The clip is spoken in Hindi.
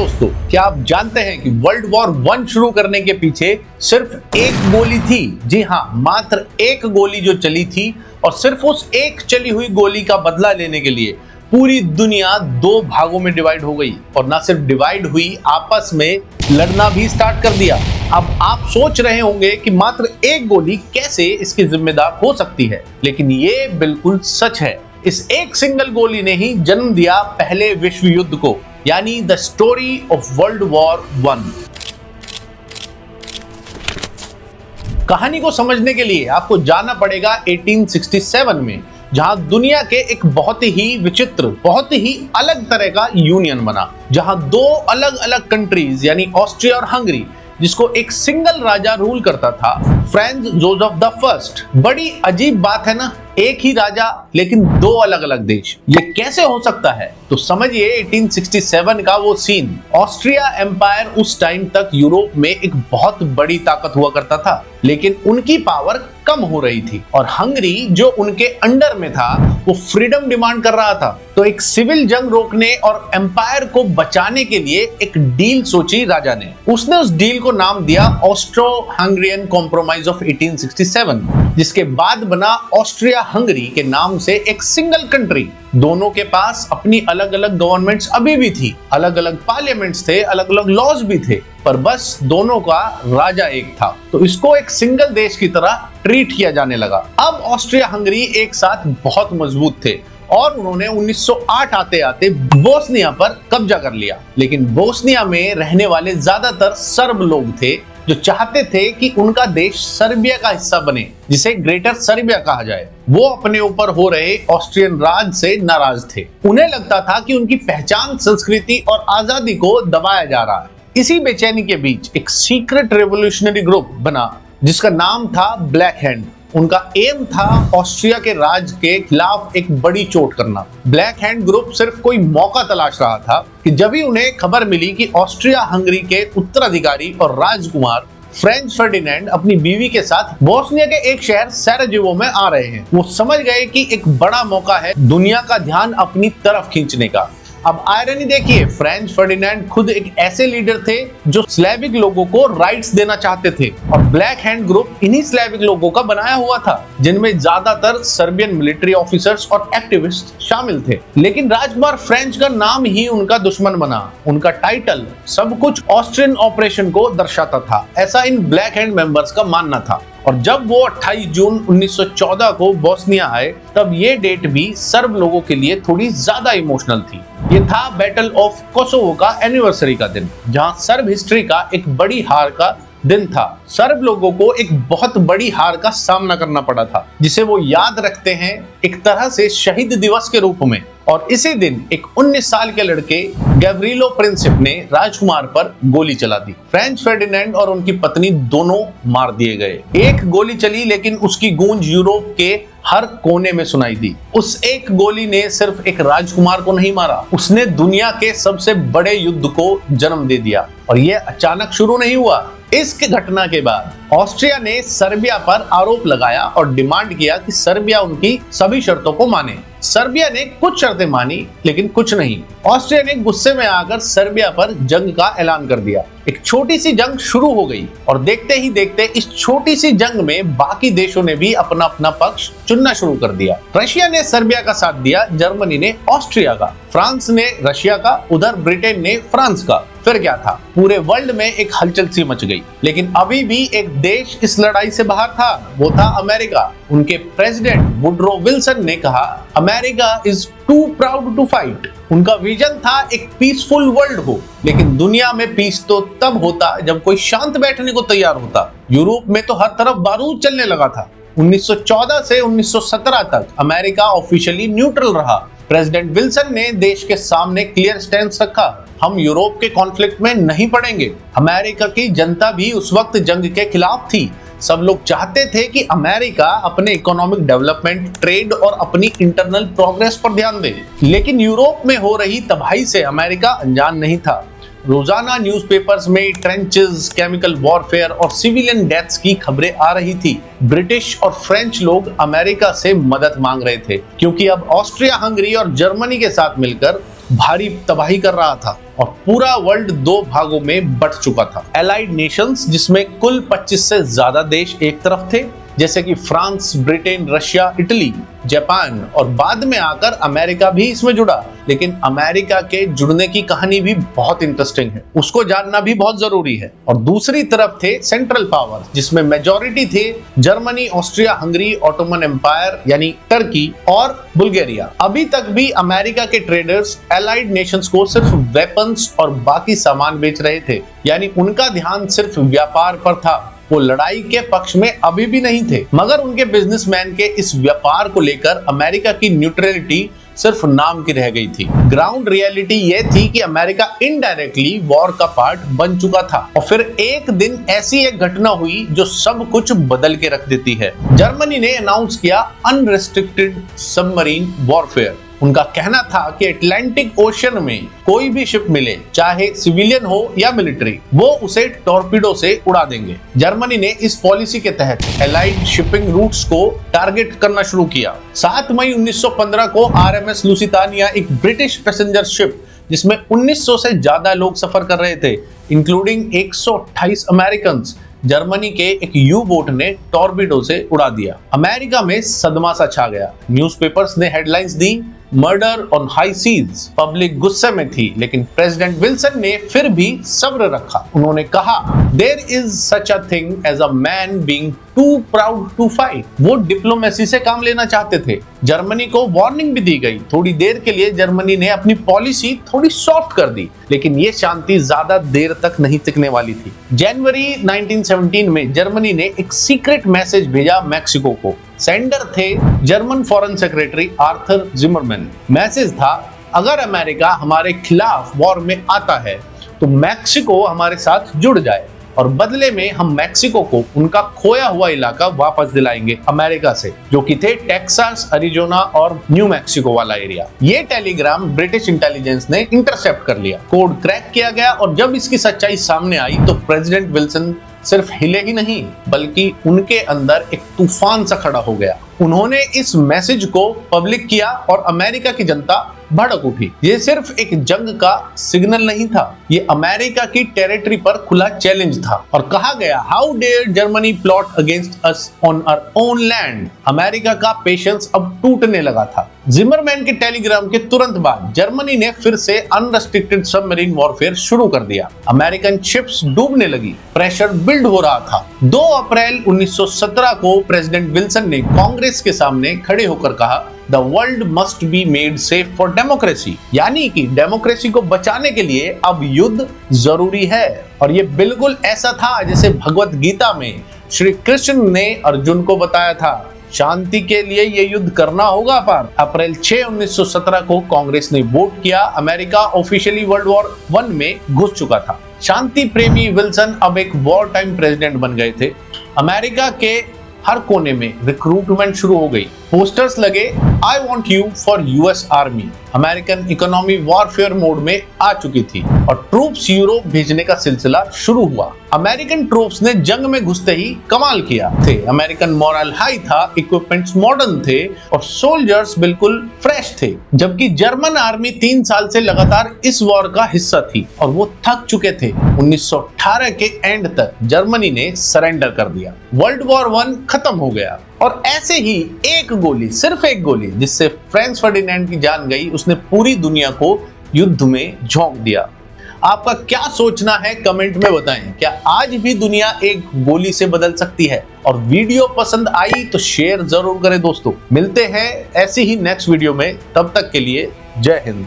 दोस्तों, क्या आप जानते हैं कि वर्ल्ड वॉर वन शुरू करने के पीछे सिर्फ एक गोली थी। जी हाँ, मात्र एक गोली जो चली थी, और सिर्फ उस एक चली हुई गोली का बदला लेने के लिए पूरी दुनिया दो भागों में डिवाइड हो गई। और ना सिर्फ डिवाइड हुई, आपस में लड़ना भी स्टार्ट कर दिया। अब आप सोच रहे होंगे कि मात्र एक गोली कैसे इसकी जिम्मेदार हो सकती है, लेकिन ये बिल्कुल सच है। इस एक सिंगल गोली ने ही जन्म दिया पहले विश्व युद्ध को, यानी the story of world war one. कहानी को समझने के लिए आपको जाना पड़ेगा 1867 में, जहां दुनिया के एक बहुत ही विचित्र, बहुत ही अलग तरह का यूनियन बना, जहां दो अलग अलग कंट्रीज यानी ऑस्ट्रिया और हंगरी, जिसको एक सिंगल राजा रूल करता था, फ्रांज जोसेफ द फर्स्ट। बड़ी अजीब बात है ना, एक ही राजा लेकिन दो अलग अलग देश। ये कैसे हो सकता है? तो समझिए 1867 का वो सीन। ऑस्ट्रिया एम्पायर उस टाइम तक यूरोप में एक बहुत बड़ी ताकत हुआ करता था, लेकिन उनकी पावर कम हो रही थी, और हंगरी जो उनके अंडर में था वो फ्रीडम डिमांड कर रहा था। तो एक सिविल जंग रोकने और एम्पायर को बचाने के लिए एक डील सोची राजा ने। उसने उस डील को नाम दिया ऑस्ट्रो हंगरियन कॉम्प्रोमाइज ऑफ 1867, जिसके बाद बना ऑस्ट्रिया हंगरी के नाम से एक सिंगल कंट्री। दोनों के पास अपनी अलग अलग गवर्नमेंट्स अभी भी थी, अलग अलग पार्लियामेंट्स थे, अलग अलग लॉज भी थे, पर बस दोनों का राजा एक था। तो इसको एक सिंगल देश की तरह ट्रीट किया जाने लगा। अब ऑस्ट्रिया हंगरी एक साथ बहुत मजबूत थे, और उन्होंने 1908 आते आते बोस्निया पर कब्जा कर लिया। लेकिन बोस्निया में रहने वाले ज्यादातर सर्ब लोग थे, जो चाहते थे कि उनका देश सर्बिया का हिस्सा बने, जिसे ग्रेटर सर्बिया कहा जाए। वो अपने ऊपर हो रहे ऑस्ट्रियन राज से नाराज थे। उन्हें लगता था कि उनकी पहचान, संस्कृति और आजादी को दबाया जा रहा है। इसी बेचैनी के बीच एक सीक्रेट रेवोल्यूशनरी ग्रुप बना, जिसका नाम था ब्लैक हैंड। उनका एम था ऑस्ट्रिया के राज के खिलाफ एक बड़ी चोट करना। ब्लैक हैंड ग्रुप सिर्फ कोई मौका तलाश रहा था कि जब ही उन्हें खबर मिली कि ऑस्ट्रिया हंगरी के उत्तराधिकारी और राजकुमार फ्रेंच फर्डिनेंड अपनी बीवी के साथ बोस्निया के एक शहर सैराजेवो में आ रहे हैं, वो समझ गए कि एक बड़ा मौका है दुनिया का ध्यान अपनी तरफ खींचने का। अब आयरनी देखिए, फ्रेंच फर्डिनेंड खुद एक ऐसे लीडर थे जो स्लेविक लोगों को राइट्स देना चाहते थे, और ब्लैक हैंड ग्रुप इन्हीं स्लेविक लोगों का बनाया हुआ था, जिनमें ज्यादातर सर्बियन मिलिट्री ऑफिसर्स और एक्टिविस्ट शामिल थे। लेकिन राजकुमार फ्रेंच का नाम ही उनका दुश्मन बना। उनका टाइटल सब कुछ ऑस्ट्रियन ऑपरेशन को दर्शाता था, ऐसा इन ब्लैक हैंड मेंबर्स का मानना था। और जब वो 28 जून 1914 को बोस्निया आए, तब ये डेट भी सर्ब लोगों के लिए थोड़ी ज्यादा इमोशनल थी। ये था बैटल ऑफ कोसोवो का एनिवर्सरी का दिन, जहां सर्ब हिस्ट्री का एक बड़ी हार का दिन था। सर्ब लोगों को एक बहुत बड़ी हार का सामना करना पड़ा था, जिसे वो याद रखते हैं एक तरह से शहीद दिवस के रूप में। और इसी दिन एक 19 साल के लड़के गैव्रिलो प्रिंसिप ने राजकुमार पर गोली चला दी। फ्रेंच फर्डिनेंड और उनकी पत्नी दोनों मार दिए गए। एक गोली चली, लेकिन उसकी गूंज यूरोप के हर कोने में सुनाई दी। उस एक गोली ने सिर्फ एक राजकुमार को नहीं मारा, उसने दुनिया के सबसे बड़े युद्ध को जन्म दे दिया। और यह अचानक शुरू नहीं हुआ। इस घटना के बाद ऑस्ट्रिया ने सर्बिया पर आरोप लगाया और डिमांड किया कि सर्बिया उनकी सभी शर्तों को माने। सर्बिया ने कुछ शर्तें मानी, लेकिन कुछ नहीं। ऑस्ट्रिया ने गुस्से में आकर सर्बिया पर जंग का ऐलान कर दिया। एक छोटी सी जंग शुरू हो गई, और देखते ही देखते इस छोटी सी जंग में बाकी देशों ने भी अपना अपना पक्ष चुनना शुरू कर दिया। रशिया ने सर्बिया का साथ दिया, जर्मनी ने ऑस्ट्रिया का, फ्रांस ने रशिया का, उधर ब्रिटेन ने फ्रांस का। फिर क्या था, पूरे वर्ल्ड में एक हलचल सी मच गई। लेकिन अभी भी एक देश इस लड़ाई से बाहर था, वो था अमेरिका। उनके प्रेसिडेंट वुडरो विल्सन ने कहा, America is too proud to fight. उनका विजन था एक पीसफुल वर्ल्ड हो, लेकिन दुनिया में पीस तो तब होता जब कोई शांत बैठने को तैयार होता। यूरोप में तो हर तरफ बारूद चलने लगा था। 1914 से 1917 तक अमेरिका ऑफिशियली न्यूट्रल रहा। प्रेसिडेंट विल्सन ने देश के सामने क्लियर स्टैंड रखा, हम यूरोप के कॉन्फ्लिक्ट में नहीं पड़ेंगे। अमेरिका की जनता भी उस वक्त जंग के खिलाफ थी। सब लोग चाहते थे कि अमेरिका अपने इकोनॉमिक डेवलपमेंट, ट्रेड और अपनी इंटरनल प्रोग्रेस पर ध्यान दे। लेकिन यूरोप में हो रही तबाही से अमेरिका अनजान नहीं था। रोजाना न्यूज़पेपर्स में ट्रेंचेस, केमिकल वॉरफेयर और सिविलियन डेथ्स की खबरें आ रही थी। ब्रिटिश और फ्रेंच लोग अमेरिका से मदद मांग रहे थे, क्योंकि अब ऑस्ट्रिया हंगरी और जर्मनी के साथ मिलकर भारी तबाही कर रहा था। और पूरा वर्ल्ड दो भागों में बंट चुका था। एलाइड नेशंस, जिसमें कुल 25 से ज्यादा देश एक तरफ थे, जैसे कि France, Britain, Russia, Italy, Japan, और बाद में आकर अमेरिका भी इसमें जुड़ा। लेकिन अमेरिका के जुड़ने की कहानी भी बहुत इंटरेस्टिंग है, उसको जानना भी बहुत जरूरी है। और दूसरी तरफ थे सेंट्रल पावर, जिसमें मेजॉरिटी थे Germany, Austria Hungary, Ottoman empire यानी टर्की और बुल्गारिया। अभी तक भी अमेरिका के ट्रेडर्स एलाइड नेशंस को सिर्फ वेपन्स और बाकी सामान बेच रहे थे, यानी उनका ध्यान सिर्फ व्यापार पर था। वो लड़ाई के पक्ष में अभी भी नहीं थे, मगर उनके बिजनेसमैन के इस व्यापार को लेकर अमेरिका की न्यूट्रलिटी सिर्फ नाम की रह गई थी। ग्राउंड रियलिटी ये थी कि अमेरिका इनडायरेक्टली वॉर का पार्ट बन चुका था। और फिर एक दिन ऐसी एक घटना हुई जो सब कुछ बदल के रख देती है। जर्मनी ने अनाउंस किया अनरिस्ट्रिक्टेड सबमरीन वॉरफेयर। उनका कहना था कि अटलांटिक ओशन में कोई भी शिप मिले, चाहे सिविलियन हो या मिलिट्री, वो उसे टॉर्पीडो से उड़ा देंगे। जर्मनी ने इस पॉलिसी के तहत एलाइड शिपिंग रूट्स को टारगेट करना शुरू किया। 7 मई 1915 को आरएमएस लुसितानिया, एक ब्रिटिश पैसेंजर शिप जिसमें 1900 से ज्यादा लोग सफर कर रहे थे, इंक्लूडिंग 128 अमेरिकन, जर्मनी के एक यू बोट ने टॉर्पीडो से उड़ा दिया। अमेरिका में सदमा सा छा गया। न्यूज़पेपर्स ने हेडलाइंस दी, murder on high seas. Public गुस्से में थी, लेकिन प्रेसिडेंट विल्सन ने फिर भी सब्र रखा। उन्होंने कहा, there is such a thing as a man being too proud to fight. वो डिप्लोमेसी से काम लेना चाहते थे। जर्मनी को वार्निंग भी दी गई। थोड़ी देर के लिए जर्मनी ने अपनी पॉलिसी थोड़ी सॉफ्ट कर दी, लेकिन ये शांति ज्यादा देर तक नहीं टिकने वाली थी। जनवरी 1917 में जर्मनी ने एक सीक्रेट मैसेज भेजा मैक्सिको को। सेंडर थे German foreign secretary Arthur Zimmerman. Message था, अगर अमेरिका हमारे खिलाफ वॉर में आता है तो मैक्सिको हमारे साथ जुड़ जाए, और बदले में हम मैक्सिको को उनका खोया हुआ इलाका वापस दिलाएंगे अमेरिका से, जो कि थे टेक्सास, अरिजोना और न्यू मैक्सिको वाला एरिया। ये टेलीग्राम ब्रिटिश इंटेलिजेंस ने इंटरसेप्ट कर लिया। कोड क्रैक किया गया, और जब इसकी सच्चाई सामने आई तो प्रेसिडेंट विल्सन सिर्फ हिले ही नहीं, बल्कि उनके अंदर एक तूफान सा खड़ा हो गया। उन्होंने इस मैसेज को पब्लिक किया और अमेरिका की जनता भड़क उठी। ये सिर्फ एक जंग का सिग्नल नहीं था, ये अमेरिका की टेरिटरी पर खुला चैलेंज था। और कहा गया, how dare Germany plot against us on our own land. America का पेशेंस अब टूटने लगा था। जिमरमैन के टेलीग्राम के तुरंत बाद जर्मनी ने फिर से अनरेस्ट्रिक्टेड सबमरीन वॉरफेयर शुरू कर दिया। अमेरिकन शिप्स डूबने लगी, प्रेशर बिल्ड हो रहा था। 2 अप्रैल 1917 को प्रेसिडेंट विल्सन ने कांग्रेस के सामने खड़े होकर कहा, the world must be made safe for democracy, यानी कि डेमोक्रेसी को बचाने के लिए अब युद्ध जरूरी है। और ये बिल्कुल ऐसा था जैसे भगवत गीता में श्री कृष्ण ने अर्जुन को बताया था, शांति के लिए ये युद्ध करना होगा। पर अप्रैल 6, 1917 को कांग्रेस ने वोट किया। अमेरिका ऑफिशियली वर्ल्ड वॉर 1 में घुस चुका था। शांति प्रेमी विल्सन अब एक वॉर टाइम प्रेसिडेंट बन गए थे। अमेरिका के हर कोने में रिक्रूटमेंट शुरू हो गई। पोस्टर्स लगे, I want you for US army. American economy warfare mode में आ चुकी थी और ट्रूप्स यूरोप भेजने का सिलसिला शुरू हुआ। अमेरिकन ट्रूप्स ने जंग में घुसते ही कमाल किया थे। अमेरिकन मोरल हाई था, इक्विपमेंट्स मॉडर्न थे और सोल्जर्स बिल्कुल फ्रेश थे। जबकि जर्मन आर्मी 3 साल से लगातार इस वॉर का हिस्सा थी और वो थक चुके थे। 1918 के एंड तक जर्मनी ने सरेंडर कर दिया। वर्ल्ड वॉर 1 खत्म हो गया। और ऐसे ही एक गोली, सिर्फ एक गोली, जिससे फ्रांस फर्डिनेंड की जान गई, उसने पूरी दुनिया को युद्ध में झोंक दिया। आपका क्या सोचना है कमेंट में बताएं। क्या आज भी दुनिया एक गोली से बदल सकती है? और वीडियो पसंद आई तो शेयर जरूर करें दोस्तों। मिलते हैं ऐसे ही नेक्स्ट वीडियो में, तब तक के लिए जय हिंद।